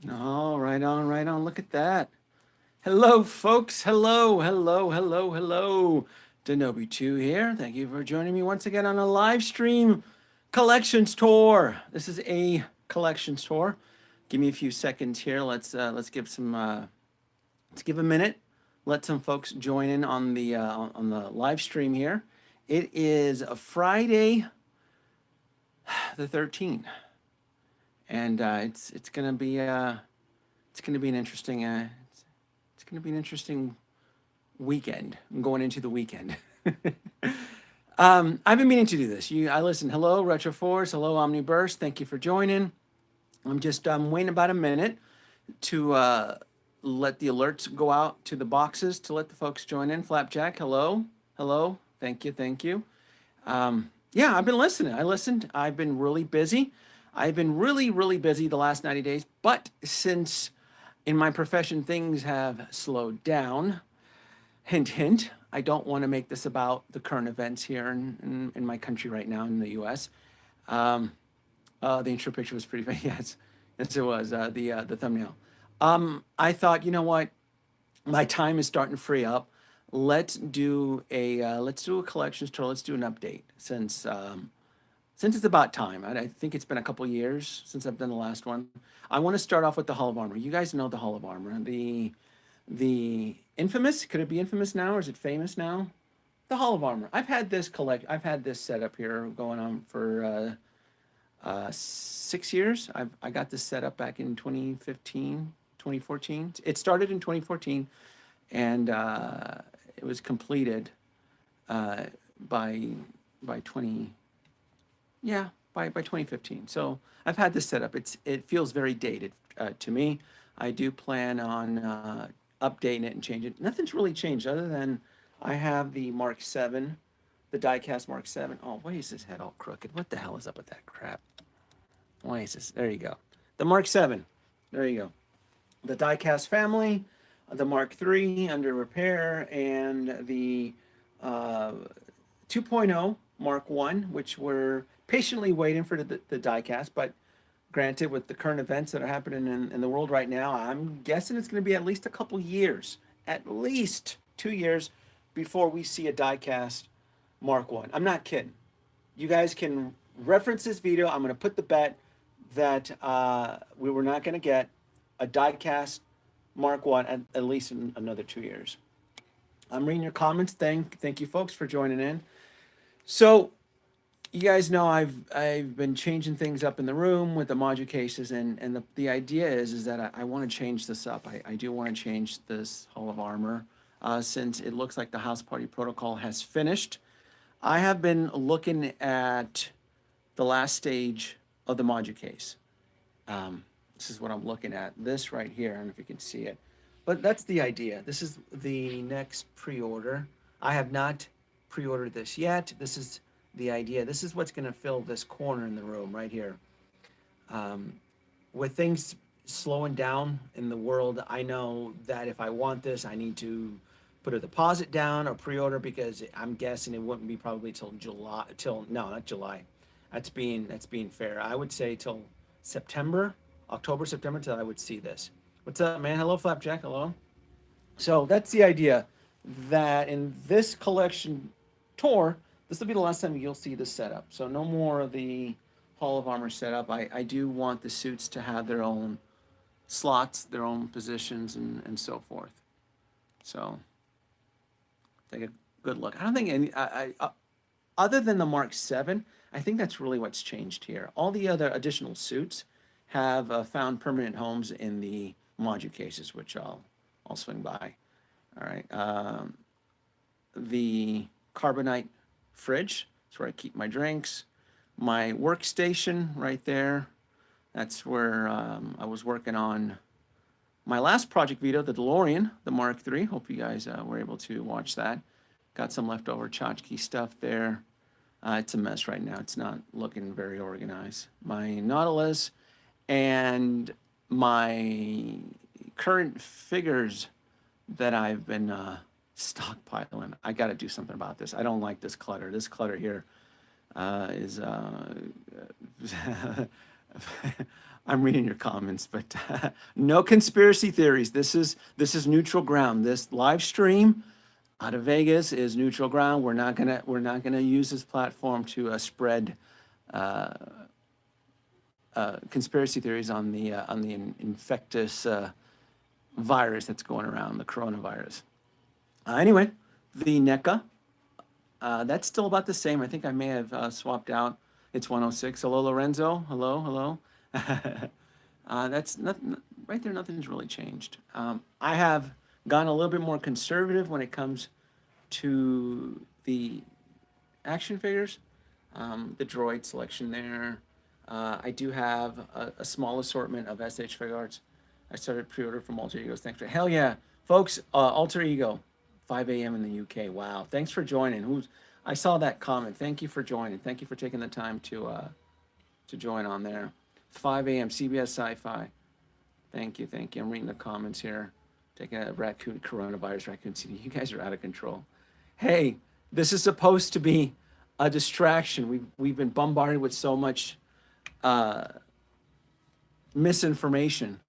Oh, right on, right on. Look at that. Hello, folks. Hello, hello, hello, hello. Denobi2 here. Thank you for joining me once again on a live stream collections tour. This is a collections tour. Give me a few seconds here. Let's give some let's give a minute. Let some folks join in on the live stream here. It is a Friday, the 13th, and it's gonna be an interesting it's gonna be an interesting weekend. I'm going into the weekend. I've been meaning to do this. I listen. Hello, Retroforce. Hello, Omniburst. Thank you for joining. I'm waiting about a minute to let the alerts go out to the boxes to let the folks join in. Flapjack. Hello, hello. Thank you, thank you. Yeah, I've been listening. I listened. I've been really busy. I've been really busy the last 90 days. But since in my profession things have slowed down, hint, hint, I don't want to make this about the current events here in my country right now in the US. Um, the intro picture was pretty funny. Yes, yes, it was. The thumbnail. I thought, you know what? My time is starting to free up. Let's do a collections tour. Let's do an update since it's about time. I think it's been a couple years since I've done the last one. I want to start off with the Hall of Armor. You guys know the Hall of Armor. The infamous, could it be infamous now or is it famous now? The Hall of Armor. I've had this setup here going on for 6 years. I got this set up back in 2015, 2014. It started in 2014 and it was completed uh, by by 20 yeah, by 2015. So I've had this set up. It feels very dated to me. I do plan on updating it and changing it. Nothing's really changed other than I have the Mark 7, the diecast Mark 7. Oh, why is this head all crooked? What the hell is up with that crap? Why is this? There you go. The Mark 7. There you go. The diecast family, the Mark 3 under repair, and the uh, 2.0 Mark 1, which we're patiently waiting for the diecast. But granted, with the current events that are happening in the world right now, I'm guessing it's going to be at least a couple years, at least 2 years before we see a diecast Mark 1. I'm not kidding. You guys can reference this video. I'm going to put the bet that we were not going to get a diecast Mark 1 at least in another 2 years. I'm reading your comments. Thank you folks for joining in. So you guys know I've been changing things up in the room with the module cases, and the idea is that I want to change this up. I do want to change this Hall of Armor since it looks like the House Party Protocol has finished. I have been looking at the last stage of the module case. This is what I'm looking at. This right here. I don't know if you can see it, but that's the idea. This is the next pre-order. I have not pre-ordered this yet. This is the idea. This is what's going to fill this corner in the room right here. Um, with things slowing down in the world, I know that if I want this, I need to put a deposit down or pre-order because I'm guessing it wouldn't be probably till July. Till no, not July. That's being fair. I would say till September, October, September till I would see this. What's up, man? Hello, Flapjack. Hello. So that's the idea. That in this collection tour, this will be the last time you'll see this setup. So no more of the Hall of Armor setup. I do want the suits to have their own slots, their own positions, and so forth. So take a good look. I don't think other than the Mark 7, I think that's really what's changed here. All the other additional suits have found permanent homes in the module cases, which I'll swing by. All right. The carbonite fridge. That's where I keep my drinks. My workstation right there. That's where I was working on my last project video, the DeLorean, the Mark III. Hope you guys were able to watch that. Got some leftover tchotchke stuff there. It's a mess right now. It's not looking very organized. My Nautilus and my current figures that I've been stockpiling. I got to do something about this. I don't like this clutter. This clutter here is I'm reading your comments, but no conspiracy theories. This is neutral ground. This live stream out of Vegas is neutral ground. We're not gonna use this platform to spread conspiracy theories on the infectious virus that's going around, the coronavirus. Anyway, the NECA, that's still about the same. I think I may have swapped out. It's 106. Hello, Lorenzo. Hello, hello. That's nothing right there. Nothing's really changed. I have gone a little bit more conservative when it comes to the action figures. The droid selection there. I do have a small assortment of SH Fig Arts. I started pre-order from Alter Egos. Thanks for hell yeah, folks. Alter Ego, 5 a.m. in the UK. Wow, thanks for joining. I saw that comment. Thank you for joining. Thank you for taking the time to join on there. 5 a.m. CBS Sci-Fi. Thank you, thank you. I'm reading the comments here. Taking a raccoon coronavirus raccoon CD. You guys are out of control. Hey, this is supposed to be a distraction. We've been bombarded with so much misinformation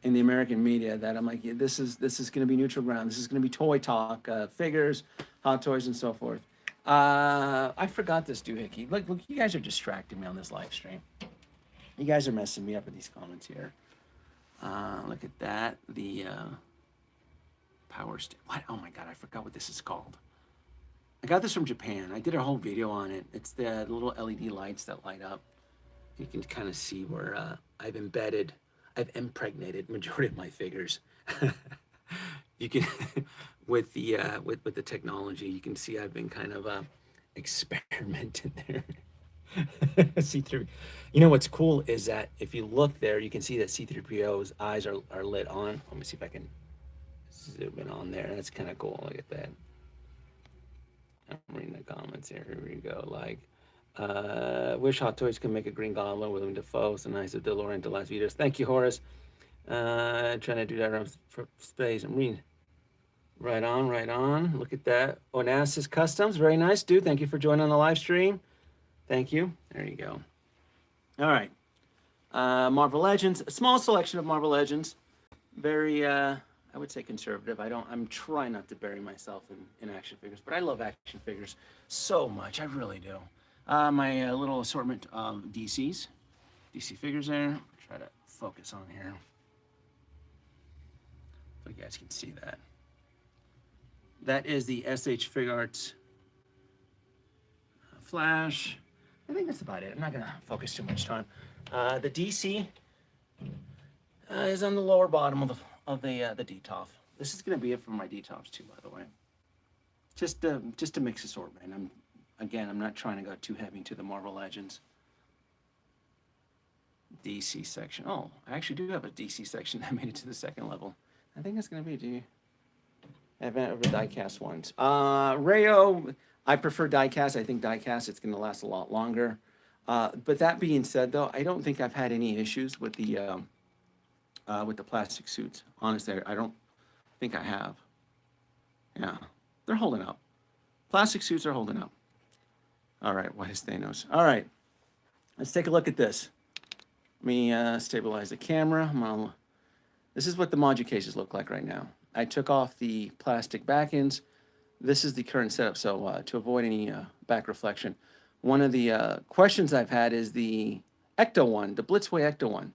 in the American media that I'm like, yeah, this is going to be neutral ground. This is going to be toy talk, figures, hot toys, and so forth. I forgot this doohickey. Look, you guys are distracting me on this live stream. You guys are messing me up with these comments here. Look at that. The power stick. What? Oh my God, I forgot what this is called. I got this from Japan. I did a whole video on it. It's the little LED lights that light up. You can kind of see where I've impregnated majority of my figures. You can, with the technology, you can see I've been kind of experimenting there. See through. You know what's cool is that if you look there, you can see that C3PO's eyes are lit on. Let me see if I can zoom in on there. That's kind of cool. Look at that. I'm reading the comments here. Here we go. Like, wish Hot Toys could make a Green Goblin with Willem Dafoe. So nice of DeLorean to last videos. Thank you, Horace. Trying to do that around for space. I'm reading. Right on, right on. Look at that. Onassis Customs. Very nice, dude. Thank you for joining on the live stream. Thank you. There you go. All right. Marvel Legends. A small selection of Marvel Legends. Very, I would say conservative. I'm trying not to bury myself in action figures, but I love action figures so much. I really do. My little assortment of DC figures there. Try to focus on here. So you guys can see that. That is the SH Fig Arts Flash. I think that's about it. I'm not gonna focus too much time. The DC is on the lower bottom of the DTOF. This is gonna be it for my DTOFs too, by the way. Just a mix assortment. I'm not trying to go too heavy into the Marvel Legends. DC section. Oh, I actually do have a DC section that made it to the second level. I think it's gonna be event over diecast ones. Rayo, I prefer diecast. I think diecast, it's gonna last a lot longer. But that being said, though, I don't think I've had any issues with the plastic suits. Honestly, I don't think I have. Yeah, they're holding up. Plastic suits are holding up. All right, what is Thanos? All right, let's take a look at this. Let me stabilize the camera. This is what the module cases look like right now. I took off the plastic back ends. This is the current setup, so to avoid any back reflection. One of the questions I've had is the Ecto one, the Blitzway Ecto one.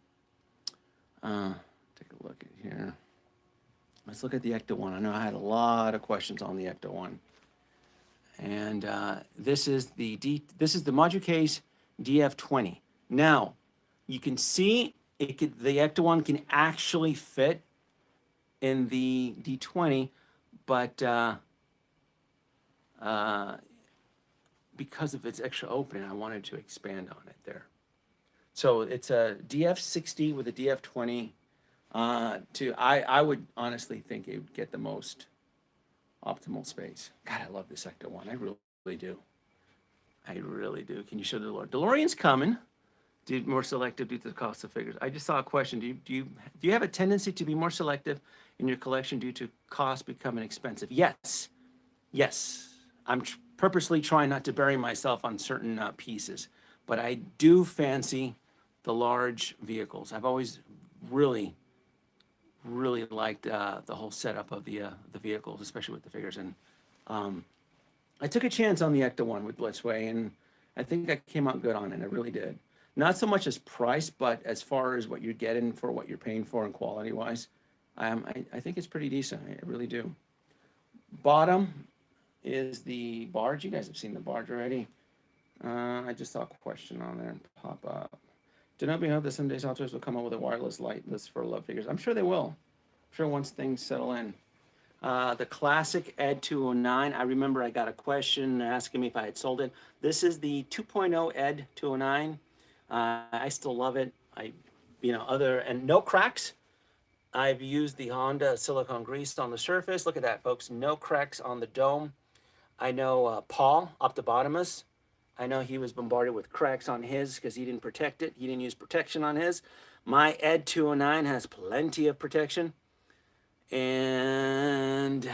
Take a look at here. Let's look at the Ecto one. I know I had a lot of questions on the Ecto one. And this is the module case DF20. Now, you can see the Ecto one can actually fit in the D20, but because of its extra opening, I wanted to expand on it there. So it's a DF60 with a DF20. I would honestly think it would get the most optimal space. God, I love this Ecto one. I really do. I really do. Can you show the DeLorean? DeLorean's coming. Dude, more selective due to the cost of figures. I just saw a question. Do you have a tendency to be more selective in your collection due to cost becoming expensive? Yes. I'm purposely trying not to bury myself on certain pieces, but I do fancy the large vehicles. I've always really, really liked the whole setup of the vehicles, especially with the figures. And um, I took a chance on the Ecto one with Blitzway, and I think I came out good on it. I really did. Not so much as price, but as far as what you're getting for what you're paying for and quality wise, I think it's pretty decent. I really do. Bottom is the barge. You guys have seen the barge already. I just saw a question on there pop up. Do not be hope that someday Hot Toys will come up with a wireless light list for love figures. I'm sure they will. I'm sure once things settle in. The classic Ed 209. I remember I got a question asking me if I had sold it. This is the 2.0 Ed 209. I still love it. And no cracks. I've used the Honda silicone grease on the surface. Look at that, folks. No cracks on the dome. I know Paul, Optobotomus. I know he was bombarded with cracks on his because he didn't protect it. He didn't use protection on his. My Ed 209 has plenty of protection. And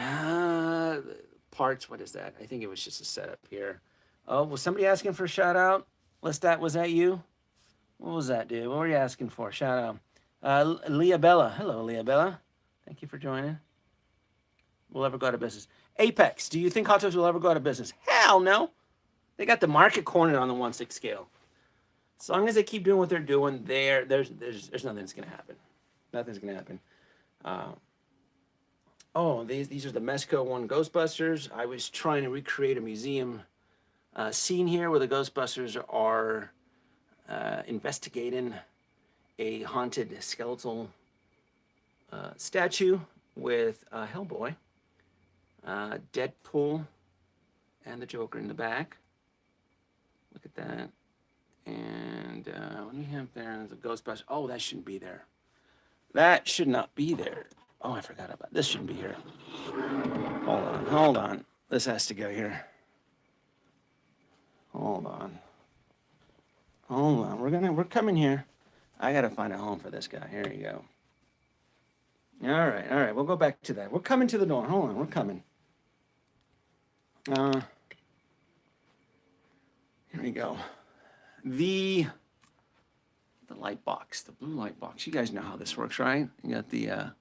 parts, what is that? I think it was just a setup here. Oh, was somebody asking for a shout out? Was that you? What was that, dude? What were you asking for? Shout out. Leah Bella. Hello, Leah Bella. Thank you for joining. We'll ever go out of business. Apex, do you think Hot Toys will ever go out of business? Hell no. They got the market cornered on the 1/6 scale. As long as they keep doing what they're doing, there's nothing that's gonna happen. Nothing's gonna happen. These are the Mesco 1 Ghostbusters. I was trying to recreate a museum scene here where the Ghostbusters are investigating a haunted skeletal statue with Hellboy, Deadpool, and the Joker in the back. Look at that. And what do we have there? There's a Ghostbuster. Oh, that shouldn't be there. That should not be there. Oh, I forgot about this. Shouldn't be here. Hold on. This has to go here. Hold on. We're coming here. I gotta find a home for this guy. Here you go. All right. We'll go back to that. We're coming to the door. Hold on. We're coming. Here we go. The light box, the blue light box. You guys know how this works, right? You got the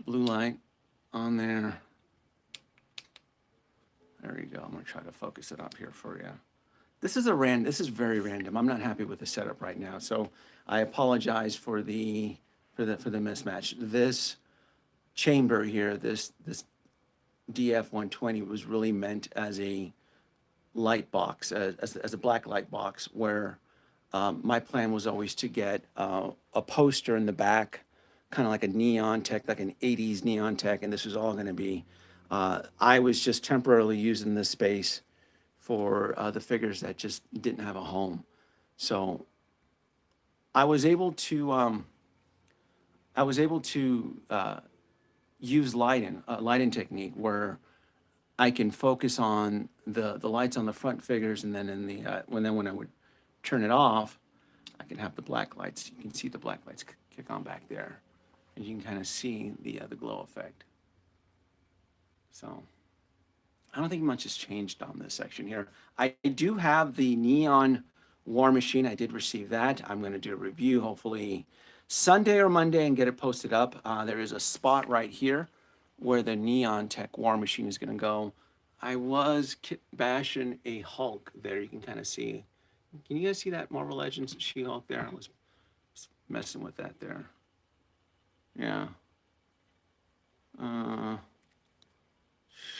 blue light on there. There you go. I'm gonna try to focus it up here for you. This is very random. I'm not happy with the setup right now, so I apologize for the mismatch. This chamber here, this DF-120 was really meant as a light box, as a black light box, where my plan was always to get a poster in the back, kind of like a neon tech, like an 80s neon tech, and this was all going to be. I was just temporarily using this space for the figures that just didn't have a home. So I was able to use lighting technique where I can focus on the lights on the front figures, and then when I would turn it off, I can have the black lights. You can see the black lights kick on back there, and you can kind of see the glow effect. So I don't think much has changed on this section here. I do have the neon War Machine. I did receive that. I'm going to do a review hopefully Sunday or Monday and get it posted up. There is a spot right here where the Neon Tech War Machine is going to go. I was bashing a Hulk there. You can kind of see. Can you guys see that Marvel Legends She-Hulk there? I was messing with that there. Yeah.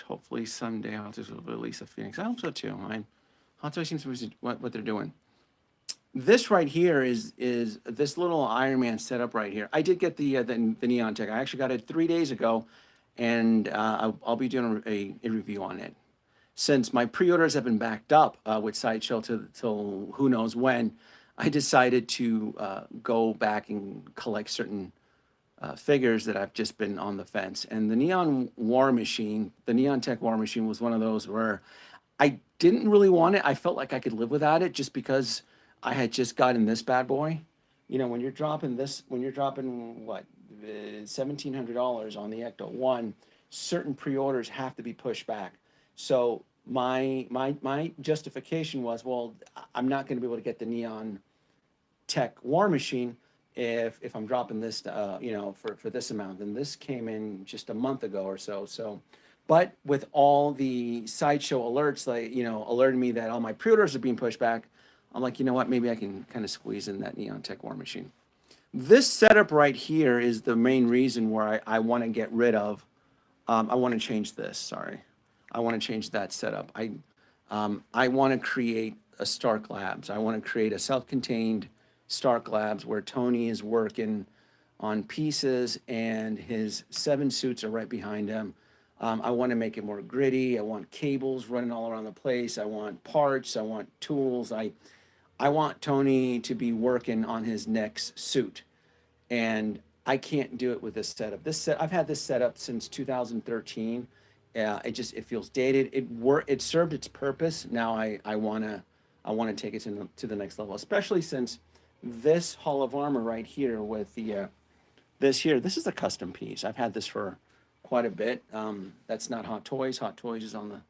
Hopefully someday Hot Toys will release a Phoenix. I hope so too. Hot Toys seems to be what they're doing. This right here is this little Iron Man setup right here. I did get the Neon Tech. I actually got it 3 days ago, and I'll be doing a review on it. Since my pre-orders have been backed up with Sideshow till who knows when, I decided to go back and collect certain figures that I've just been on the fence. And the Neon War Machine, the Neon Tech War Machine was one of those where I didn't really want it. I felt like I could live without it just because I had just gotten this bad boy. You know, when you're dropping what, $1,700 on the Ecto 1, certain pre-orders have to be pushed back. So my justification was, well, I'm not going to be able to get the Neon tech war machine if I'm dropping this, for this amount. And this came in just a month ago or so. So, but with all the sideshow alerts, like, alerting me that all my pre-orders are being pushed back, I'm like, you know what? Maybe I can kind of squeeze in that Neon Tech war machine. This setup right here is the main reason where I want to get rid of. I want to change this. Sorry, I want to change that setup. I want to create a Stark Labs. I want to create a self-contained Stark Labs where Tony is working on pieces and his 7 suits are right behind him. I want to make it more gritty. I want cables running all around the place. I want parts. I want tools. I want Tony to be working on his next suit, and I can't do it with this setup. I've had this setup since 2013. It feels dated. It served its purpose. Now I wanna take it to the next level, especially since this Hall of Armor right here with this is a custom piece. I've had this for quite a bit. That's not Hot Toys. Hot Toys is on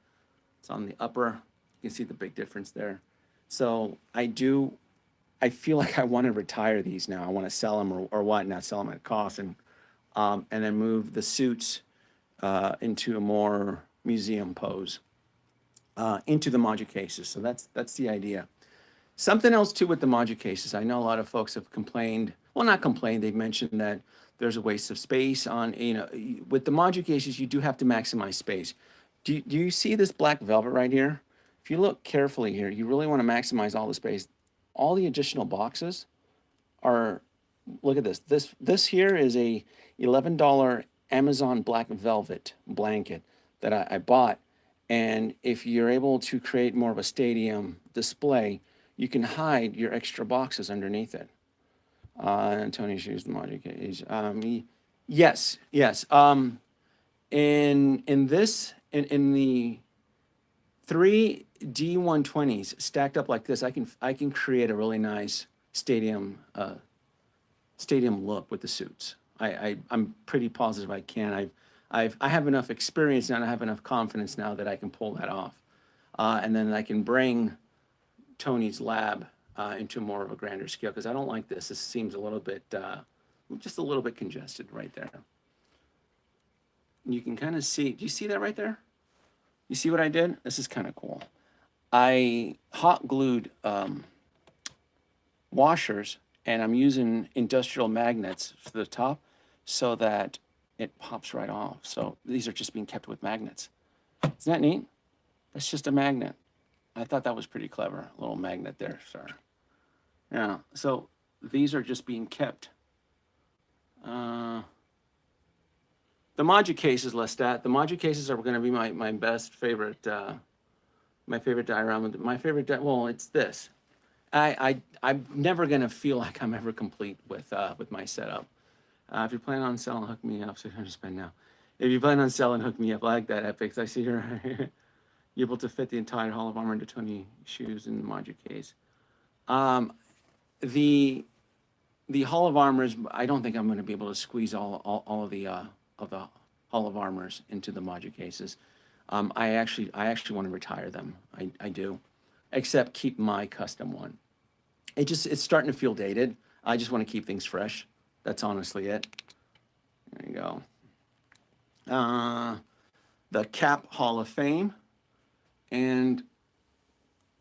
the upper. You can see the big difference there. So I feel like I want to retire these now. I want to sell them or what, not sell them at cost, and then move the suits into a more museum pose, into the module cases. So that's the idea. Something else too with the module cases. I know a lot of folks have complained. Well, not complained. They've mentioned that there's a waste of space on. With the module cases, you do have to maximize space. Do you see this black velvet right here? If you look carefully here, you really want to maximize all the space. All the additional boxes are, look at this. This here is a $11 Amazon black velvet blanket that I bought. And if you're able to create more of a stadium display, you can hide your extra boxes underneath it. And Tony's used the module case. Yes, yes. In the 3 D120s stacked up like this, I can create a really nice stadium look with the suits. I'm pretty positive I can. I have enough experience now and I have enough confidence now that I can pull that off. And then I can bring Tony's lab into more of a grander scale, because I don't like this. This seems a little bit, just a little bit congested right there. You can kind of see, do you see that right there? You see what I did? This is kind of cool. I hot glued washers, and I'm using industrial magnets for the top so that it pops right off. So these are just being kept with magnets. Isn't that neat? That's just a magnet. I thought that was pretty clever. A little magnet there, sorry. Yeah, so these are just being kept. The module cases, Lestat. The module cases are going to be my best favorite, my favorite diorama. My favorite, well, it's this. I'm never going to feel like I'm ever complete with my setup. If you're planning on selling, hook me up. So you're going to spend now. If you plan on selling, hook me up. I like that, Epics. I see you're able to fit the entire Hall of Armor into 20 shoes in the module case. The Hall of Armors, I don't think I'm going to be able to squeeze all of the Hall of Armors into the module cases. I actually want to retire them. I do, except keep my custom one. It's starting to feel dated. I just want to keep things fresh. That's honestly it. There you go. The Cap Hall of Fame, and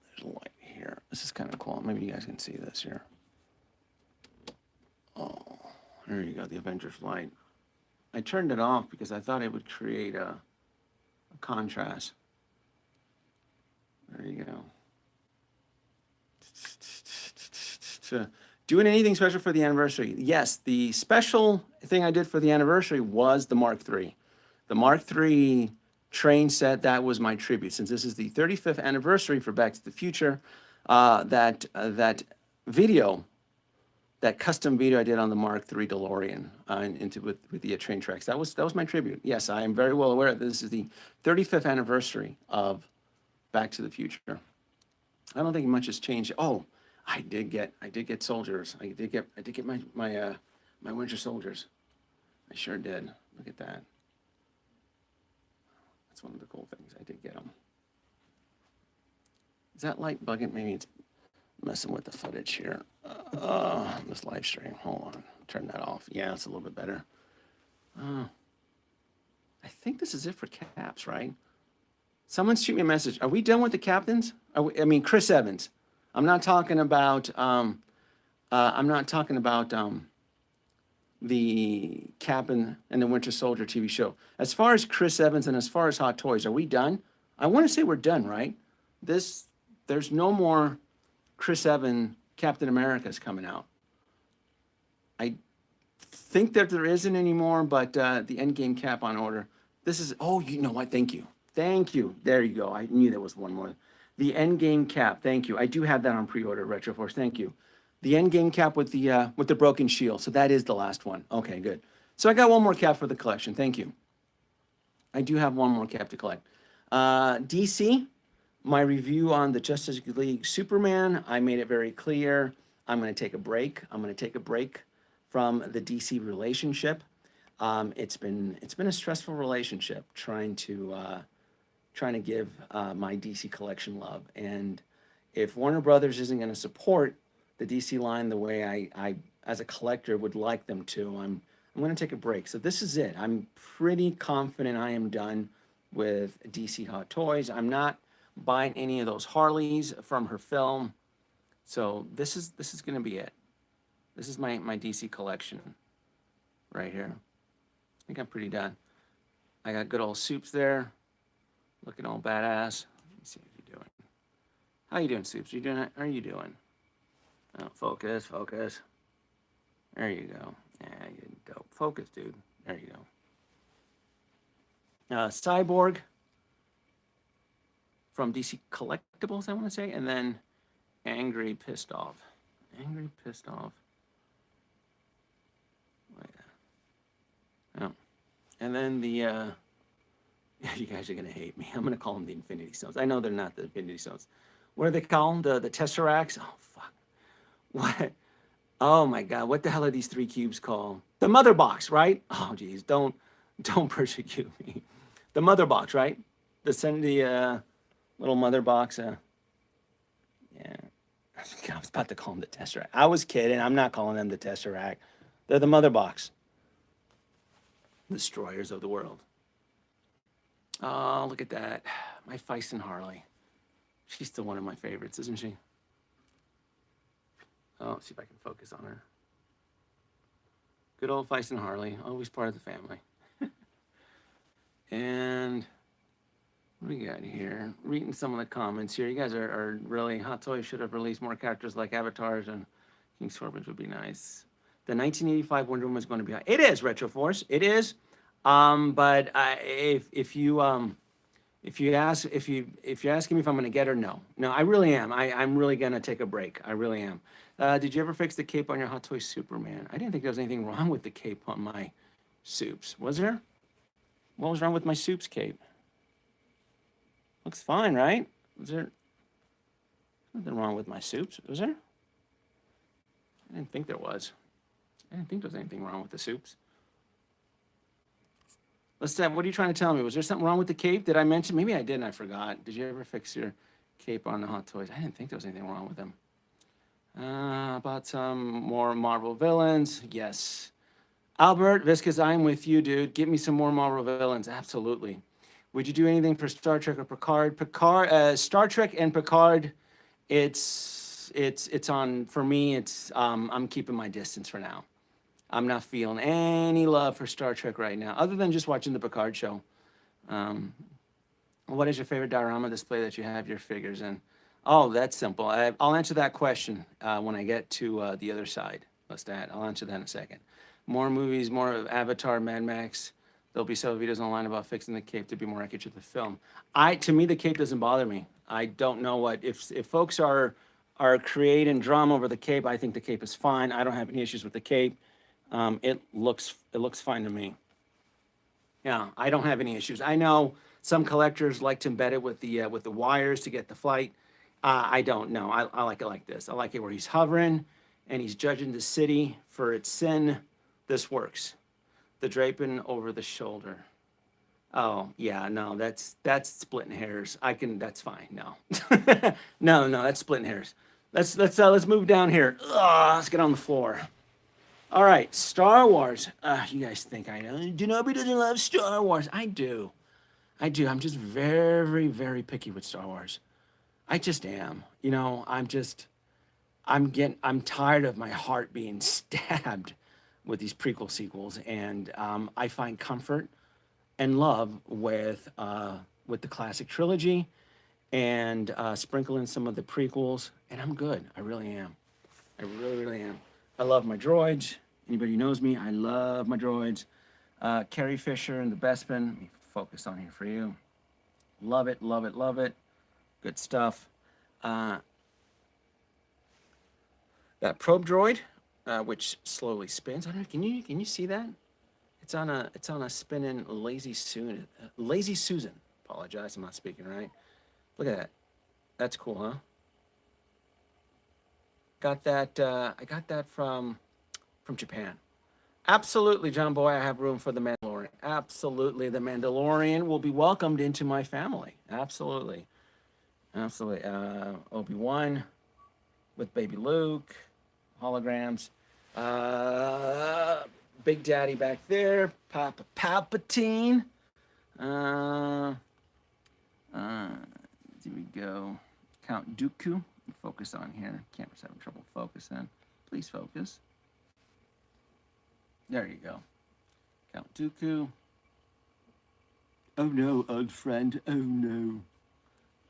there's a light here. This is kind of cool. Maybe you guys can see this here. Oh, there you go, the Avengers light. I turned it off because I thought it would create a contrast. There you go. Doing anything special for the anniversary? Yes, the special thing I did for the anniversary was the Mark III. The Mark III train set, that was my tribute. Since this is the 35th anniversary for Back to the Future, that video, that custom video I did on the Mark III DeLorean with the train tracks, that was my tribute. Yes, I am very well aware that this is the 35th anniversary of Back to the Future. I don't think much has changed. Oh, I did get soldiers. I did get my Winter Soldiers. I sure did. Look at that. That's one of the cool things. I did get them. Is that light bugging? Messing with the footage here. This live stream. Hold on. Turn that off. Yeah, it's a little bit better. I think this is it for caps, right? Someone shoot me a message. Are we done with the captains? I mean, Chris Evans. I'm not talking about. I'm not talking about the Captain and the Winter Soldier TV show. As far as Chris Evans and as far as Hot Toys, are we done? I want to say we're done, right? There's no more Chris Evans Captain America's coming out. I think that there isn't anymore, but the Endgame Cap on order. This is, oh, you know what? Thank you. Thank you. There you go. I knew there was one more. The Endgame Cap. Thank you. I do have that on pre-order, Retroforce. Thank you. The Endgame Cap with the broken shield. So that is the last one. Okay, good. So I got one more cap for the collection. Thank you. I do have one more cap to collect. DC, my review on the Justice League Superman, I made it very clear. I'm going to take a break. I'm going to take a break from the DC relationship. It's been a stressful relationship trying to give my DC collection love. And if Warner Brothers isn't going to support the DC line the way I as a collector would like them to, I'm going to take a break. So this is it. I'm pretty confident I am done with DC Hot Toys. I'm not buying any of those Harleys from her film. So this is going to be it. This is my DC collection right here. I think I'm pretty done. I got good old Soups there, looking all badass. Let me see what you're doing. How you doing, Soups? You doing? How are you doing? Oh, focus. There you go. Yeah, you dope. Focus, dude. There you go. Cyborg from DC Collectibles, I want to say, and then Angry Pissed Off. Oh, yeah. Oh. And then the, you guys are going to hate me. I'm going to call them the Infinity Stones. I know they're not the Infinity Stones. What are they called? The Tesseracts? Oh, fuck. What? Oh, my God. What the hell are these 3 cubes called? The Mother Box, right? Oh, geez. Don't persecute me. The Mother Box, right? The little Mother Box. Yeah. I was about to call them the Tesseract. I was kidding. I'm not calling them the Tesseract. They're the Mother Box. Destroyers of the world. Oh, look at that. My Feistin Harley. She's still one of my favorites, isn't she? Oh, let's see if I can focus on her. Good old Feistin Harley, always part of the family. And what do we got here? Reading some of the comments here. You guys are really, Hot Toys should have released more characters like avatars, and King Sorbage would be nice. The 1985 Wonder Woman is going to be hot. It is, Retroforce. It is. But if you're asking me if I'm going to get her, no, I really am. I'm really going to take a break. I really am. Did you ever fix the cape on your Hot Toys Superman? I didn't think there was anything wrong with the cape on my Soups. Was there? What was wrong with my Soups cape? Looks fine, right? Was there nothing wrong with my Soups? Was there? I didn't think there was. I didn't think there was anything wrong with the Soups. Let's what are you trying to tell me? Was there something wrong with the cape? Did I mention? Maybe I did and I forgot. Did you ever fix your cape on the Hot Toys? I didn't think there was anything wrong with them. About some more Marvel villains. Yes. Albert, Viscous, I'm with you, dude. Give me some more Marvel villains. Absolutely. Would you do anything for Star Trek or Picard? Star Trek and Picard, it's on, for me, I'm keeping my distance for now. I'm not feeling any love for Star Trek right now, other than just watching the Picard show. What is your favorite diorama display that you have your figures in? Oh, that's simple. I'll answer that question when I get to the other side. I'll answer that in a second. More movies, more of Avatar, Mad Max. There'll be several videos online about fixing the cape to be more accurate to the film. To me, the cape doesn't bother me. I don't know if folks are creating drama over the cape. I think the cape is fine. I don't have any issues with the cape. It looks fine to me. Yeah, I don't have any issues. I know some collectors like to embed it with the wires to get the flight. I don't know. I like it like this. I like it where he's hovering and he's judging the city for its sin. This works. The draping over the shoulder. Oh yeah, no, that's splitting hairs. That's fine. No, no, that's splitting hairs. Let's move down here. Ugh, let's get on the floor. All right, Star Wars. You guys think I know? Nobody doesn't love Star Wars. I do. I do. I'm just very, very picky with Star Wars. I just am. You know, I'm tired of my heart being stabbed with these prequel sequels, and I find comfort and love with the classic trilogy, and sprinkle in some of the prequels, and I'm good. I really am. I really, really am. I love my droids. Anybody who knows me, I love my droids. Carrie Fisher and the Bespin. Let me focus on here for you. Love it, love it, love it. Good stuff. Uh, that probe droid, which slowly spins. I don't know. Can you see that? It's on a spinning Lazy Susan. Apologize, I'm not speaking right. Look at that. That's cool, huh? Got that. I got that from Japan. Absolutely, John Boy. I have room for the Mandalorian. Absolutely, the Mandalorian will be welcomed into my family. Absolutely, absolutely. Obi-Wan with Baby Luke, holograms. Uh, Big Daddy back there, Papa Palpatine. Uh, uh, here we go. Count Dooku. Focus on here. Camera's having trouble focusing. Please focus. There you go. Count Dooku. Oh no, old friend. Oh no.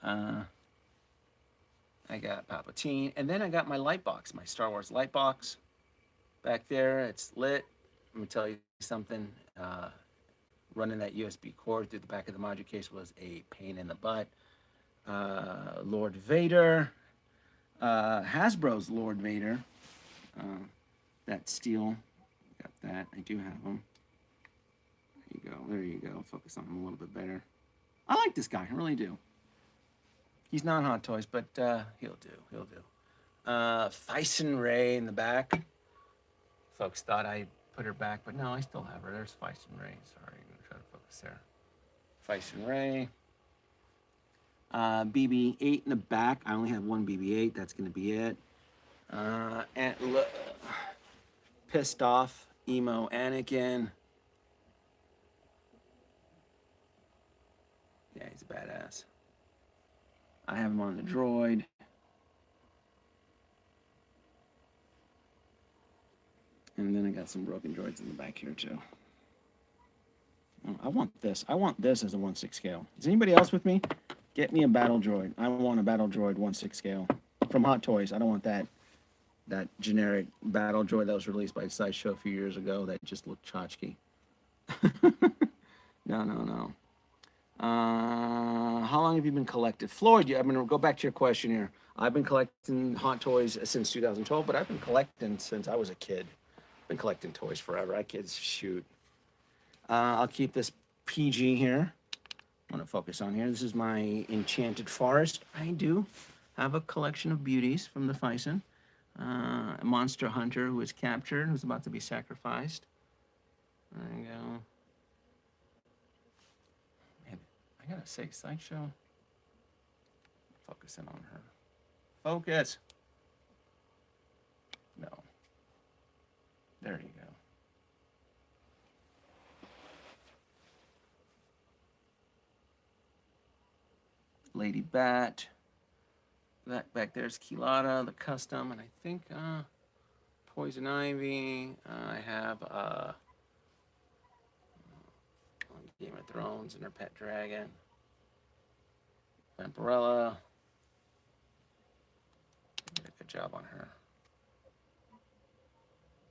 Uh, I got Palpatine, and then I got my light box, my Star Wars light box, back there. It's lit. Let me tell you something. Running that USB cord through the back of the module case was a pain in the butt. Lord Vader, Hasbro's Lord Vader. That steel, got that. I do have them. There you go. There you go. Focus on him a little bit better. I like this guy. I really do. He's not Hot Toys, but he'll do. He'll do. Thyssen Ray in the back. Folks thought I put her back, but no, I still have her. There's Thyssen Ray. Sorry, I'm gonna try to focus there. Thyssen Ray. BB-8 in the back. I only have one BB-8. That's gonna be it. And pissed off emo Anakin. Yeah, he's a badass. I have him on the droid. And then I got some broken droids in the back here too. Oh, I want this. I want this as a 1/6 scale. Is anybody else with me? Get me a battle droid. I want a battle droid 1/6 scale from Hot Toys. I don't want that generic battle droid that was released by Sideshow a few years ago that just looked tchotchke. No, no, no. How long have you been collecting? Floyd, I'm going to go back to your question here. I've been collecting Hot Toys since 2012, but I've been collecting since I was a kid. Been collecting toys forever. I kids shoot. I'll keep this PG here. I'm going to focus on here. This is my Enchanted Forest. I do have a collection of beauties from the Thyssen. A monster hunter who was captured, who's about to be sacrificed. There you go. Man, I gotta say, Sideshow. Focusing on her. Focus. No. There you go. Lady Bat. That back there's Kilata, the custom, and I think Poison Ivy. I have Game of Thrones and her pet dragon. Vampirella. Did a good job on her.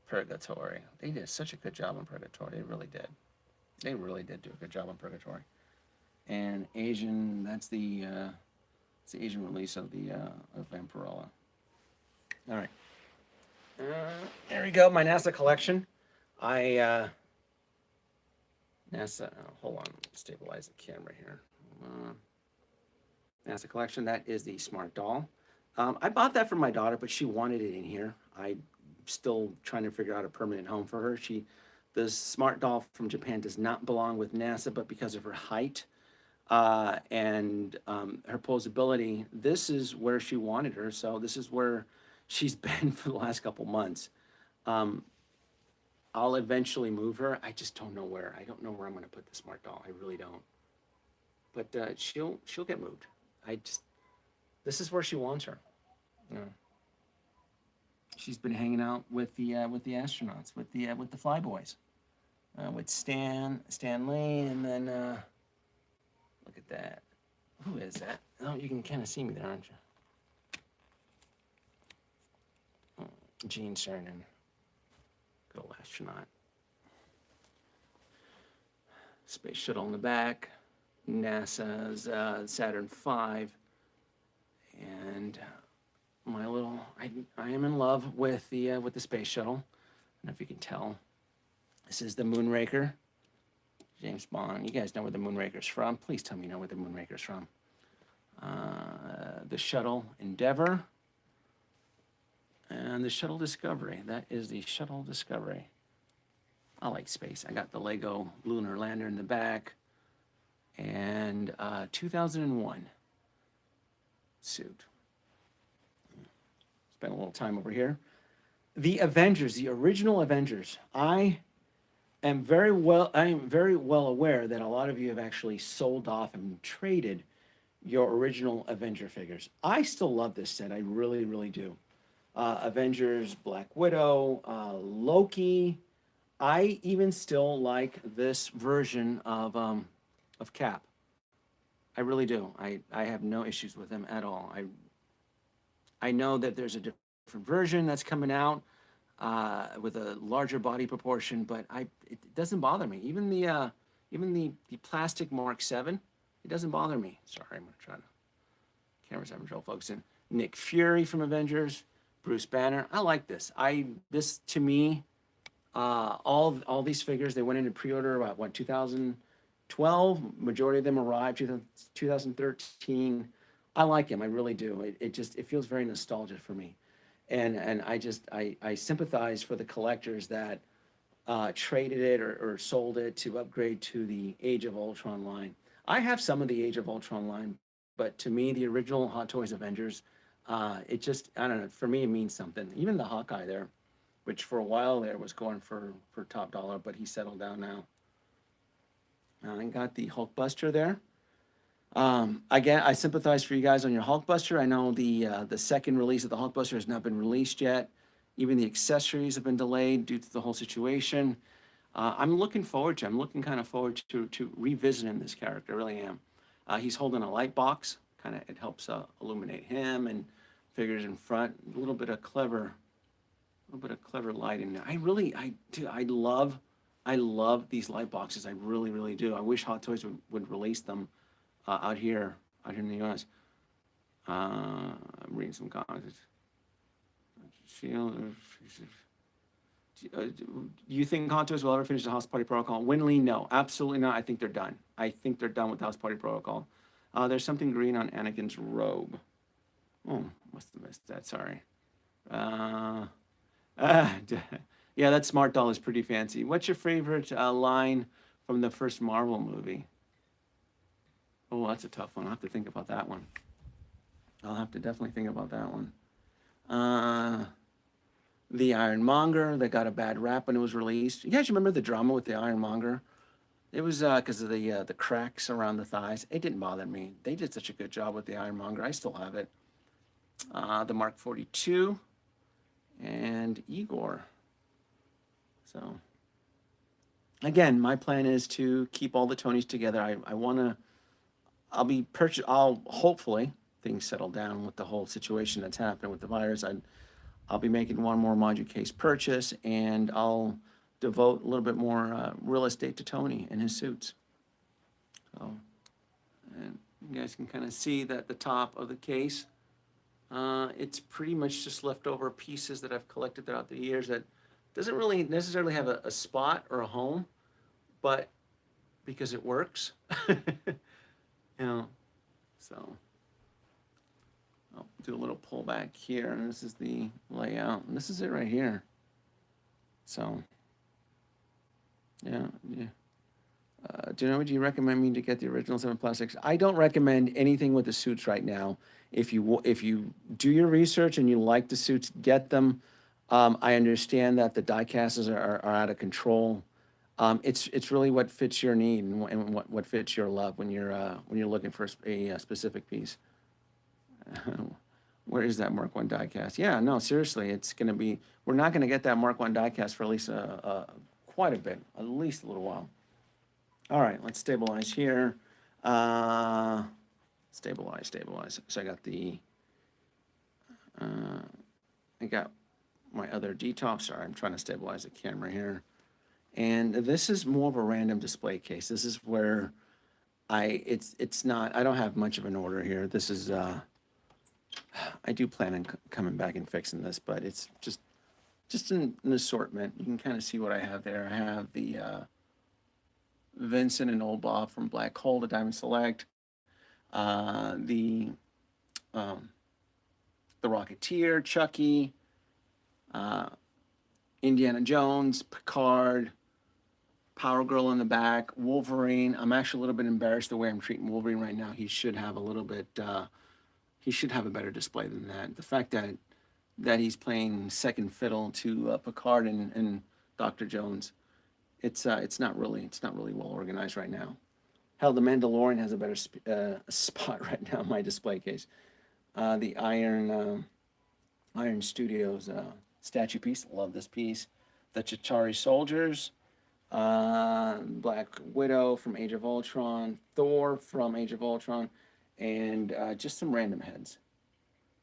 Purgatory. They did such a good job on Purgatory. They really did. They really did do a good job on Purgatory. And Asian. That's the Asian release of the of Vampirella. All right. There we go. My NASA collection. NASA. Hold on. Stabilize the camera here. NASA collection. That is the Smart Doll. I bought that for my daughter, but she wanted it in here. I'm still trying to figure out a permanent home for her. The Smart Doll from Japan does not belong with NASA, but because of her height, and her posability. This is where she wanted her, so this is where she's been for the last couple months. Um, I'll eventually move her. I just don't know where. I don't know where I'm going to put the smart doll. I really don't. But she'll get moved. I just this is where she wants her. You know, she's been hanging out with the astronauts, with the flyboys, with Stan Lee, and then look at that. Who is that? Oh, you can kind of see me there, aren't you? Gene Cernan, good old astronaut. Space shuttle in the back, NASA's Saturn V, and my little. I am in love with the space shuttle. I don't know if you can tell. This is the Moonraker, James Bond. You guys know where the Moonraker's from. Please tell me you know where the Moonraker's from. The shuttle Endeavour, and the shuttle Discovery. That is the shuttle Discovery. I like space. I got the Lego lunar lander in the back, and 2001 suit. Spent a little time over here. The Avengers, the original Avengers. I am very well aware that a lot of you have actually sold off and traded your original Avenger figures. I still love this set. I really, really do. Avengers, Black Widow, Loki. I even still like this version of Cap. I really do. I have no issues with him at all. I know that there's a different version that's coming out with a larger body proportion, but it doesn't bother me. Even the plastic Mark 7, it doesn't bother me. Sorry, I'm gonna try to. Camera's having trouble focusing. Nick Fury from Avengers, Bruce Banner. I like this. This to me, all these figures they went into pre-order about what 2012. Majority of them arrived 2013. I like him. I really do. It feels very nostalgic for me, and I sympathize for the collectors that traded it or sold it to upgrade to the Age of Ultron line. I have some of the Age of Ultron line, but to me, the original Hot Toys Avengers, it just, I don't know, for me, it means something. Even the Hawkeye there, which for a while there was going for top dollar, but he settled down now. I got the Hulkbuster there. Again, I sympathize for you guys on your Hulkbuster. I know the second release of the Hulkbuster has not been released yet. Even the accessories have been delayed due to the whole situation. I'm looking kind of forward to revisiting this character. I really am. He's holding a light box. Kind of it helps illuminate him and figures in front. A little bit of clever lighting there. I love these light boxes. I really, really do. I wish Hot Toys would release them out here in the U.S. I'm reading some comments. Shield. Do you think Hot Toys will ever finish the House Party Protocol? Winley, no, absolutely not. I think they're done. I think they're done with the House Party Protocol. There's something green on Anakin's robe. Oh, must have missed that. Sorry. Yeah, that smart doll is pretty fancy. What's your favorite line from the first Marvel movie? Oh, that's a tough one. I'll have to think about that one. I'll have to definitely think about that one. The Ironmonger that got a bad rap when it was released. You guys remember the drama with the Ironmonger? It was because of the cracks around the thighs. It didn't bother me. They did such a good job with the Ironmonger. I still have it. The Mark 42 and Igor. So again, my plan is to keep all the Tonys together. I'll hopefully things settle down with the whole situation that's happened with the virus. I'll be making one more Module Case purchase, and I'll devote a little bit more real estate to Tony and his suits. So, and you guys can kind of see that the top of the case, it's pretty much just leftover pieces that I've collected throughout the years that doesn't really necessarily have a spot or a home, but because it works, so. I'll do a little pullback here, and this is the layout, and this is it right here. So, yeah. Do you recommend me to get the original 7 Plus 6? I don't recommend anything with the suits right now. If you do your research and you like the suits, get them. I understand that the die casts are out of control. It's really what fits your need and what fits your love when you're looking for a specific piece. Where is that Mark One diecast? Yeah, no, seriously, it's gonna be. We're not gonna get that Mark One diecast for at least quite a bit, at least a little while. All right, let's stabilize here. Stabilize. So I got my other detox. Sorry, I'm trying to stabilize the camera here. And this is more of a random display case. This is where it's not. I don't have much of an order here. This is. I do plan on coming back and fixing this, but it's just an assortment. You can kind of see what I have there. I have the Vincent and Old Bob from Black Hole, the Diamond Select, the Rocketeer, Chucky, Indiana Jones, Picard, Power Girl in the back, Wolverine. I'm actually a little bit embarrassed the way I'm treating Wolverine right now. He should have a little bit. He should have a better display than that. The fact that he's playing second fiddle to Picard and Dr. Jones, it's not really well organized right now. Hell, the Mandalorian has a better spot right now in my display case. The Iron Studios statue piece, love this piece. The Chitauri Soldiers, Black Widow from Age of Ultron, Thor from Age of Ultron, and just some random heads.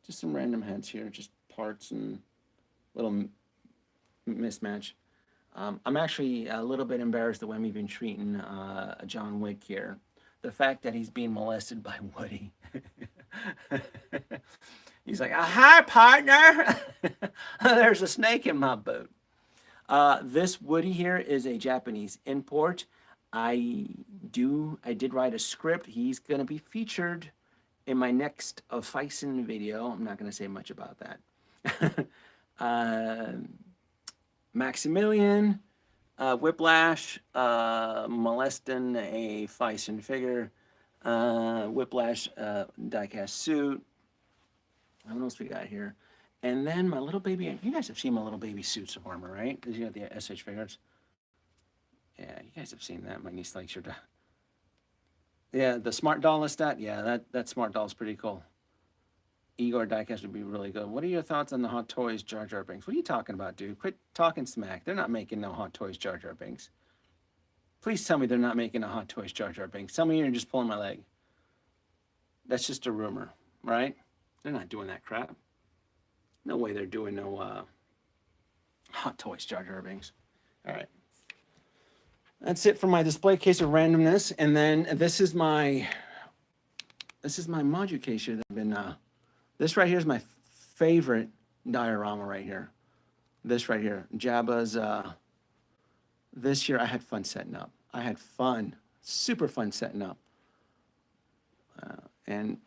Just some random heads here, just parts and little mismatch. I'm actually a little bit embarrassed the way I'm even treating John Wick here. The fact that he's being molested by Woody. He's like, hi, partner. There's a snake in my boot. This Woody here is a Japanese import. I did write a script. He's going to be featured in my next Fison video. I'm not going to say much about that. Maximilian, Whiplash, molesting a Fison figure, Whiplash diecast suit. What else we got here? And then my little baby, you guys have seen my little baby suits of armor, right? You got the SH figures. Yeah, you guys have seen that. My niece likes your doll. Yeah, the smart doll is that. Yeah, that smart doll is pretty cool. Igor diecast would be really good. What are your thoughts on the Hot Toys Jar Jar Binks? What are you talking about, dude? Quit talking smack. They're not making no Hot Toys Jar Jar Binks. Please tell me they're not making a Hot Toys Jar Jar Binks. Tell me you're just pulling my leg. That's just a rumor, right? They're not doing that crap. No way they're doing no Hot Toys Jar Jar Binks. All right. That's it for my display case of randomness. And then this is my module case here that I've been this right here is my favorite diorama right here. This right here, Jabba's. This year I had fun setting up. I had fun, super fun setting up. And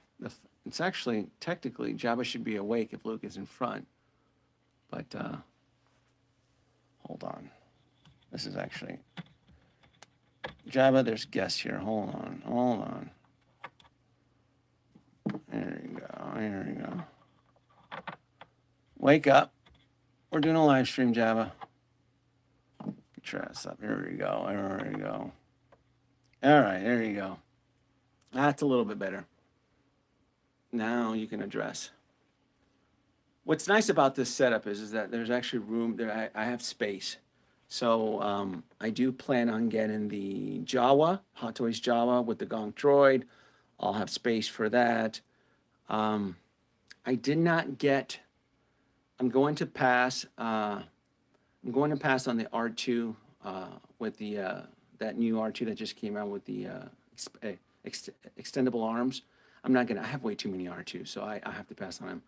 it's actually, technically, Jabba should be awake if Luke is in front. But, hold on. This is actually, Jabba, there's guests here. Hold on. There you go. Wake up. We're doing a live stream, Jabba. Get your ass up. Here we go. All right, there you go. That's a little bit better. Now you can address. What's nice about this setup is that there's actually room there. I have space. So I do plan on getting the Jawa, Hot Toys Jawa with the Gonk droid. I'll have space for that. I did not get, I'm going to pass on the R2 with the that new R2 that just came out with the extendable arms. I have way too many R2, so I have to pass on him.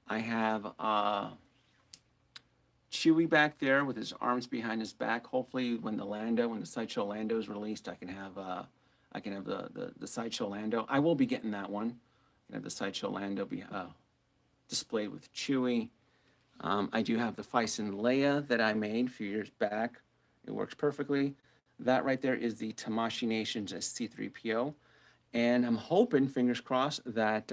I have Chewie back there with his arms behind his back. Hopefully when the Sideshow Lando is released, I can have the Sideshow Lando. I will be getting that one. I can have the Sideshow Lando be displayed with Chewie. I do have the Fison Leia that I made a few years back. It works perfectly. That right there is the Tamashii Nations as C3PO. And I'm hoping, fingers crossed, that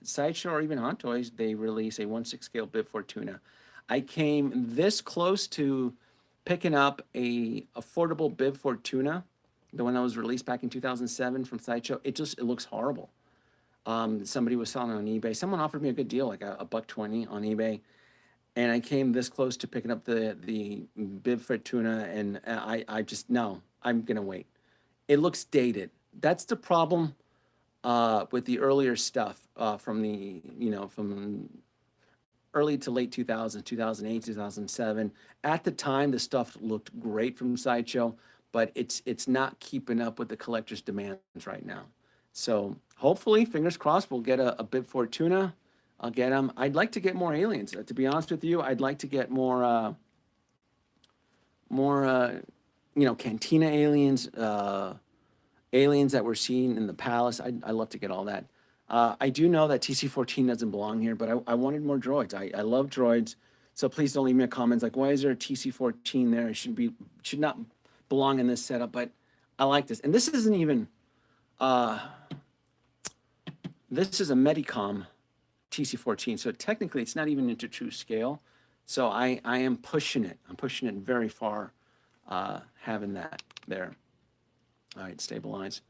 Sideshow or even Hot Toys, they release a 1/6 scale Bib Fortuna. I came this close to picking up a affordable Bib Fortuna, the one that was released back in 2007 from Sideshow. It looks horrible. Somebody was selling it on eBay. Someone offered me a good deal, like a buck 20 on eBay, and I came this close to picking up the Bib Fortuna, and I just no, I'm gonna wait. It looks dated. That's the problem with the earlier stuff from the from early to late 2000s, 2008, 2007. At the time, the stuff looked great from Sideshow, but it's not keeping up with the collector's demands right now. So hopefully, fingers crossed, we'll get a Bib Fortuna. I'll get them. I'd like to get more aliens. To be honest with you, I'd like to get more Cantina aliens, aliens that we're seeing in the palace. I love to get all that. I do know that TC-14 doesn't belong here, but I wanted more droids. I love droids, so please don't leave me comments like, why is there a TC-14 there? It should not belong in this setup, but I like this. And this isn't even, this is a Medicom TC-14, so technically it's not even into true scale. So I am pushing it. I'm pushing it very far, having that there. All right, stabilize.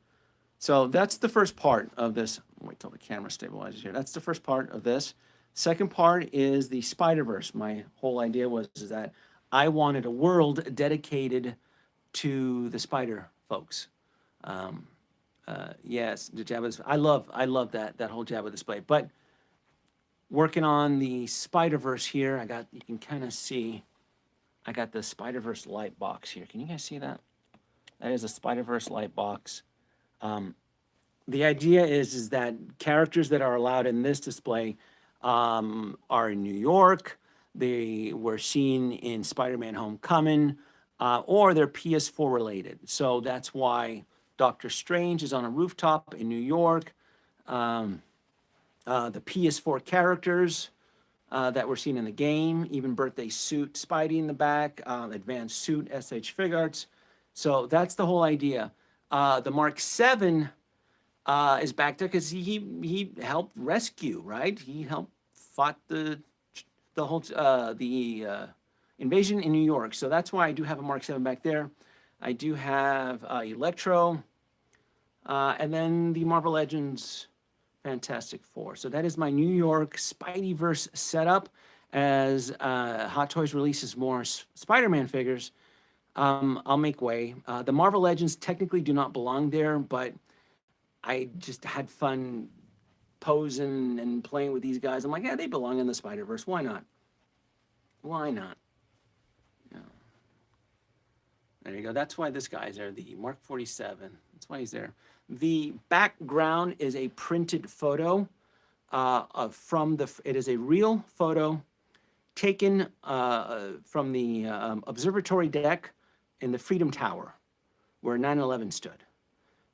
So that's the first part of this. Wait till the camera stabilizes here. That's the first part of this. Second part is the Spider-Verse. My whole idea was that I wanted a world dedicated to the Spider folks. Yes, the Jabba's. I love that whole Jabba display. But working on the Spider-Verse here, you can kind of see, I got the Spider-Verse light box here. Can you guys see that? That is a Spider-Verse light box. The idea is that characters that are allowed in this display are in New York. They were seen in Spider-Man Homecoming, or they're PS4 related. So that's why Doctor Strange is on a rooftop in New York. The PS4 characters that were seen in the game, even Birthday Suit Spidey in the back, Advanced Suit SH Figuarts. So that's the whole idea. The Mark 7 is back there because he helped rescue, right? He helped fought the whole invasion in New York. So that's why I do have a Mark 7 back there. I do have Electro, and then the Marvel Legends Fantastic Four. So that is my New York Spideyverse setup. As Hot Toys releases more Spider-Man figures, I'll make way. The Marvel Legends technically do not belong there, but I just had fun posing and playing with these guys. I'm like, yeah, they belong in the Spider-Verse. Why not? Why not? Yeah. There you go. That's why this guy's there, the Mark 47. That's why he's there. The background is a printed photo it is a real photo taken from the observatory deck in the Freedom Tower where 9/11 stood.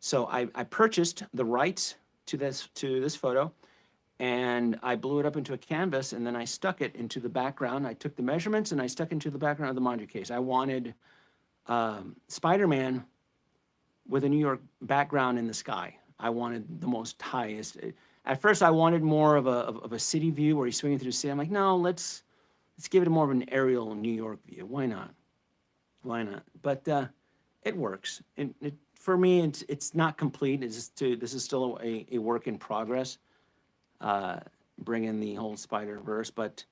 So I purchased the rights to this photo, and I blew it up into a canvas, and then I stuck it into the background. I took the measurements and I stuck into the background of the module case. I wanted Spider-Man with a New York background in the sky. I wanted the most highest. At first, I wanted more of a city view where he's swinging through the city. I'm like, no, let's give it more of an aerial New York view. Why not? Why not? But it works. For me, it's not complete. This is still a work in progress. Bringing the whole Spider-Verse, but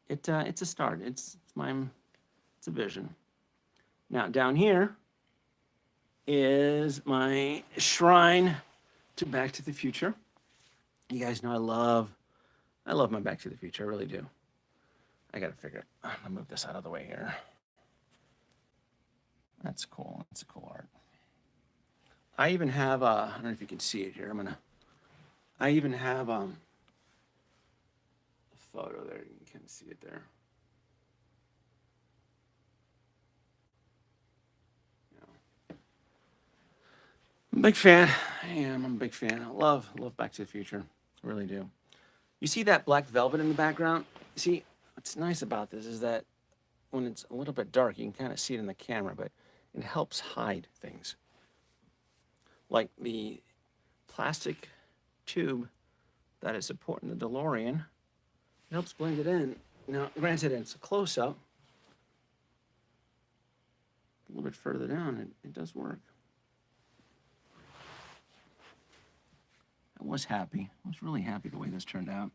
it's a start. It's a vision. Now down here is my shrine to Back to the Future. You guys know I love my Back to the Future. I really do. I gotta figure it. I'm gonna move this out of the way here. That's cool. That's a cool art. I even have I don't know if you can see it here. I even have a photo there. You can kind of see it there. I'm a big fan. I am. I'm a big fan. I love Back to the Future. I really do. You see that black velvet in the background? See, what's nice about this is that when it's a little bit dark, you can kind of see it in the camera, but It helps hide things. Like the plastic tube that is supporting the DeLorean. It helps blend it in. Now, granted, it's a close-up. A little bit further down, it does work. I was happy. I was really happy the way this turned out.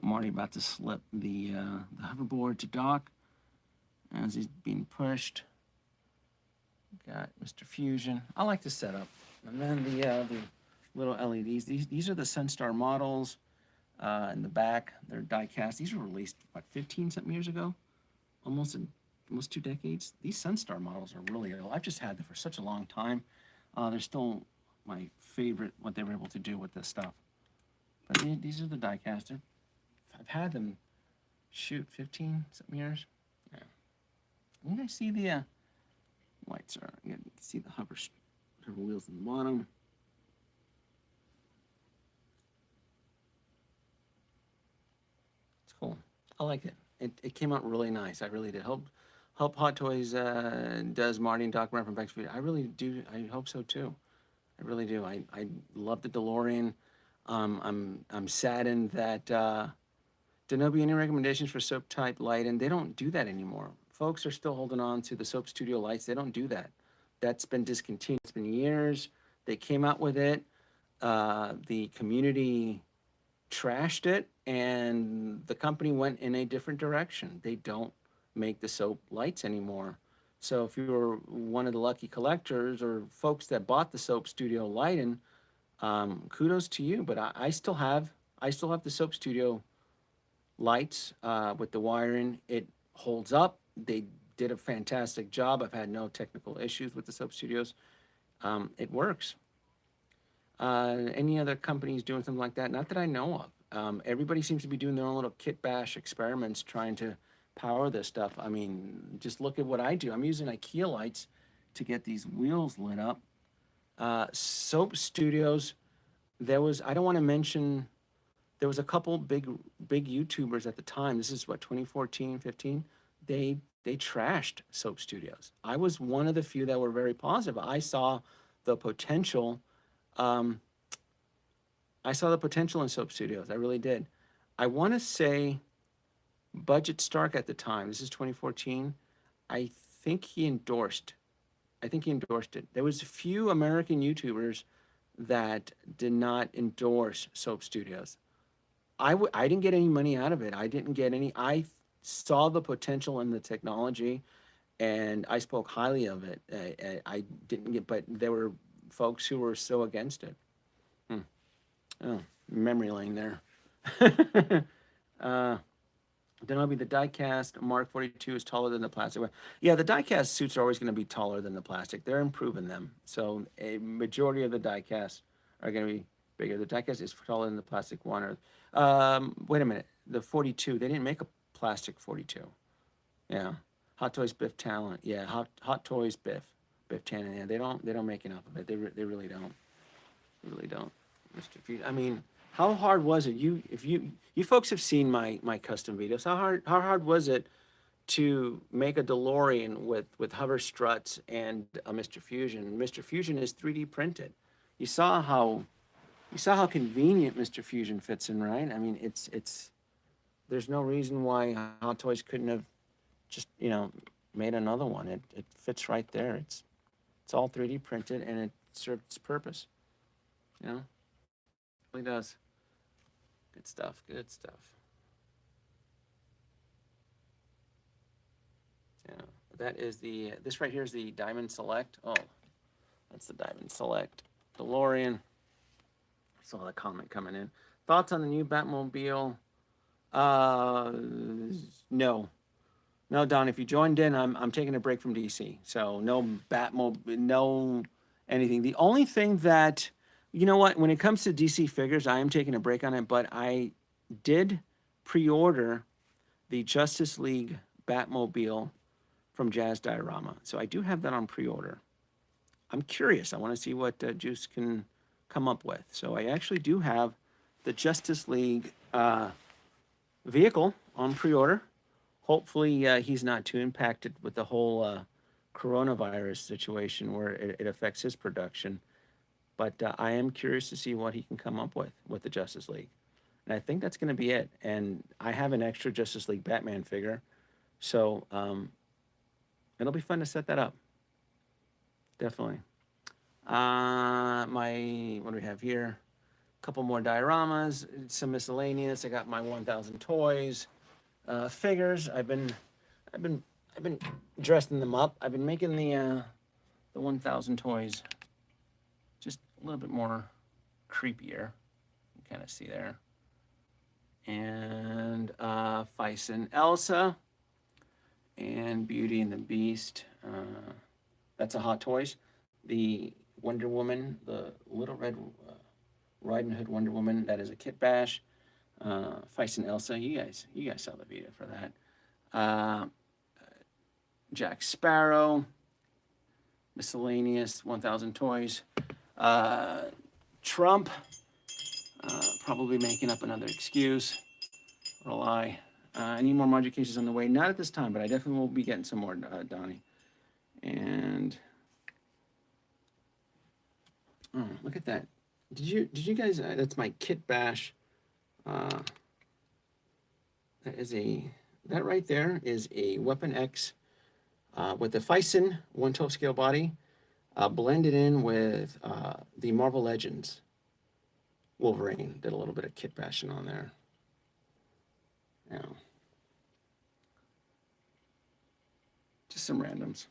I'm already about to slip the hoverboard to dock as he's being pushed. Got Mr. Fusion. I like the setup. And then the little LEDs. These are the Sunstar models in the back. They're die cast. These were released, what, 15 something years ago? Almost 2 decades. These Sunstar models are really old. I've just had them for such a long time. They're still my favorite, what they were able to do with this stuff. But these are the die caster. I've had them, shoot, 15 something years. Yeah. You guys see the lights are, you can see the hover wheels in the bottom. It's cool. I like it. It came out really nice. I really did. Hope Hot Toys does Marty and Doc Brown from Back to the Future. I really do. I hope so too. I really do. I love the DeLorean. I'm saddened that there'll be any recommendations for soap type light, and they don't do that anymore. Folks are still holding on to the Soap Studio lights. They don't do that. That's been discontinued. It's been years. They came out with it. The community trashed it, and the company went in a different direction. They don't make the soap lights anymore. So if you were one of the lucky collectors or folks that bought the Soap Studio lighting, kudos to you. But I still have the Soap Studio lights with the wiring. It holds up. They did a fantastic job. I've had no technical issues with the Soap Studios. It works. Any other companies doing something like that? Not that I know of. Everybody seems to be doing their own little kit bash experiments trying to power this stuff. I mean, just look at what I do. I'm using IKEA lights to get these wheels lit up. Soap Studios, I don't want to mention, there was a couple big YouTubers at the time. This is what, 2014, 15? They trashed Soap Studios. I was one of the few that were very positive. I saw the potential. I saw the potential in Soap Studios. I really did. I want to say Budget Stark at the time. This is 2014. I think he endorsed it. There was a few American YouTubers that did not endorse Soap Studios. I didn't get any money out of it. I saw the potential in the technology, and I spoke highly of it. I didn't get, but there were folks who were so against it. Oh, memory lane there. Then I'll be the die-cast Mark 42 is taller than the plastic one. Yeah, the die-cast suits are always going to be taller than the plastic. They're improving them. So a majority of the die-casts are going to be bigger. The die-cast is taller than the plastic one. Wait a minute. The 42, they didn't make a plastic 42. Yeah. Hot Toys Biff Talent. Yeah, Hot Toys Biff Tannen. Yeah, they don't make enough of it. They really don't. They really don't. Mr. Feed. I mean, how hard was it? You folks have seen my custom videos. How hard was it to make a DeLorean with hover struts and a Mr. Fusion? Mr. Fusion is 3D printed. You saw how convenient Mr. Fusion fits in, right? I mean, it's there's no reason why Hot Toys couldn't have just, made another one. It fits right there. It's all 3D printed, and it serves its purpose. It really does. Good stuff. Good stuff. Yeah, that is this right here is the Diamond Select. Oh, that's the Diamond Select DeLorean. Saw the comment coming in. Thoughts on the new Batmobile? No. No, Don, if you joined in, I'm taking a break from DC. So no Batmobile, no anything. The only thing that, you know what, when it comes to DC figures, I am taking a break on it, but I did pre-order the Justice League Batmobile from Jazz Diorama. So I do have that on pre-order. I'm curious. I want to see what Juice can come up with. So I actually do have the Justice League vehicle on pre-order. Hopefully he's not too impacted with the whole coronavirus situation where it affects his production. But I am curious to see what he can come up with the Justice League. And I think that's going to be it. And I have an extra Justice League Batman figure. So it'll be fun to set that up. Definitely. What do we have here? A couple more dioramas, some miscellaneous. I got my 1,000 toys, figures. I've been dressing them up. I've been making the 1,000 toys just a little bit more creepier. You kind of see there. And Feist and Elsa, and Beauty and the Beast. That's a Hot Toys. The Wonder Woman, the Little Red Riding Hood Wonder Woman, that is a kit bash. Feist and Elsa, you guys saw the video for that. Jack Sparrow, Miscellaneous, 1,000 toys. Trump, probably making up another excuse or a lie. I need more module cases on the way. Not at this time, but I definitely will be getting some more, Donnie. And oh, look at that! Did you guys? That's my kit bash. That right there is a Weapon X with the Feisten 1/12 scale body, blended in with the Marvel Legends Wolverine. Did a little bit of kit bashing on there. Yeah. Just some randoms.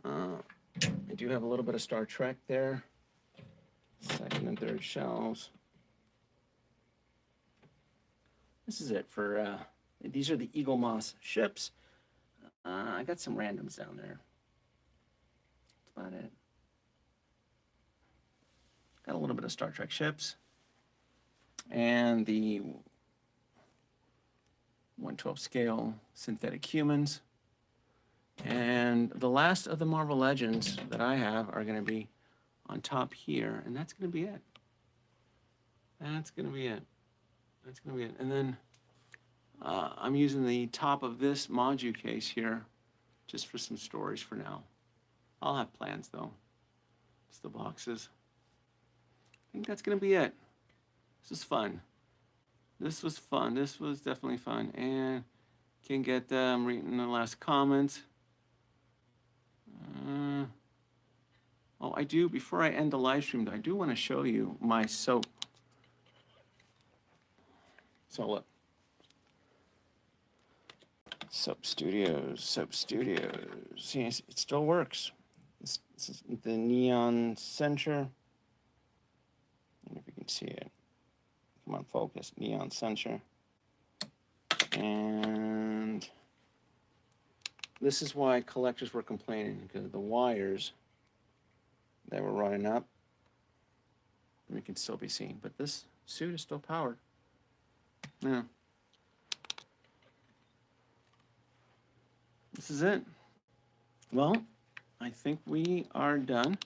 I do have a little bit of Star Trek there. Second and third shelves. This is it for, these are the Eagle Moss ships. I got some randoms down there. That's about it. Got a little bit of Star Trek ships. And the 1/12 scale synthetic humans. And the last of the Marvel Legends that I have are going to be on top here, and that's going to be it. That's going to be it. That's going to be it. And then I'm using the top of this module case here just for some storage for now. I'll have plans though. It's the boxes. I think that's going to be it. This is fun. This was fun. This was definitely fun. And can get them reading the last comments. Oh, I do, before I end the live stream, I do want to show you my soap. So look. Soap Studios. See, it still works. This is the neon censure. I don't know if you can see it. Come on, focus. Neon censure. And this is why collectors were complaining, because the wires that were running up, we can still be seen, but this suit is still powered. Yeah. This is it. Well, I think we are done.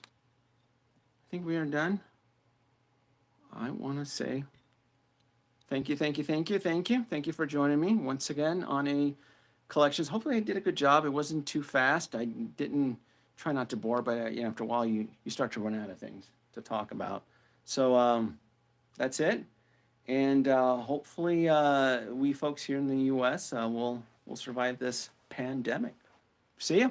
I want to say thank you for joining me once again on a collections. Hopefully I did a good job. It wasn't too fast. I didn't try not to bore, but you know, after a while you start to run out of things to talk about. So that's it. And hopefully we folks here in the US will survive this pandemic. See ya.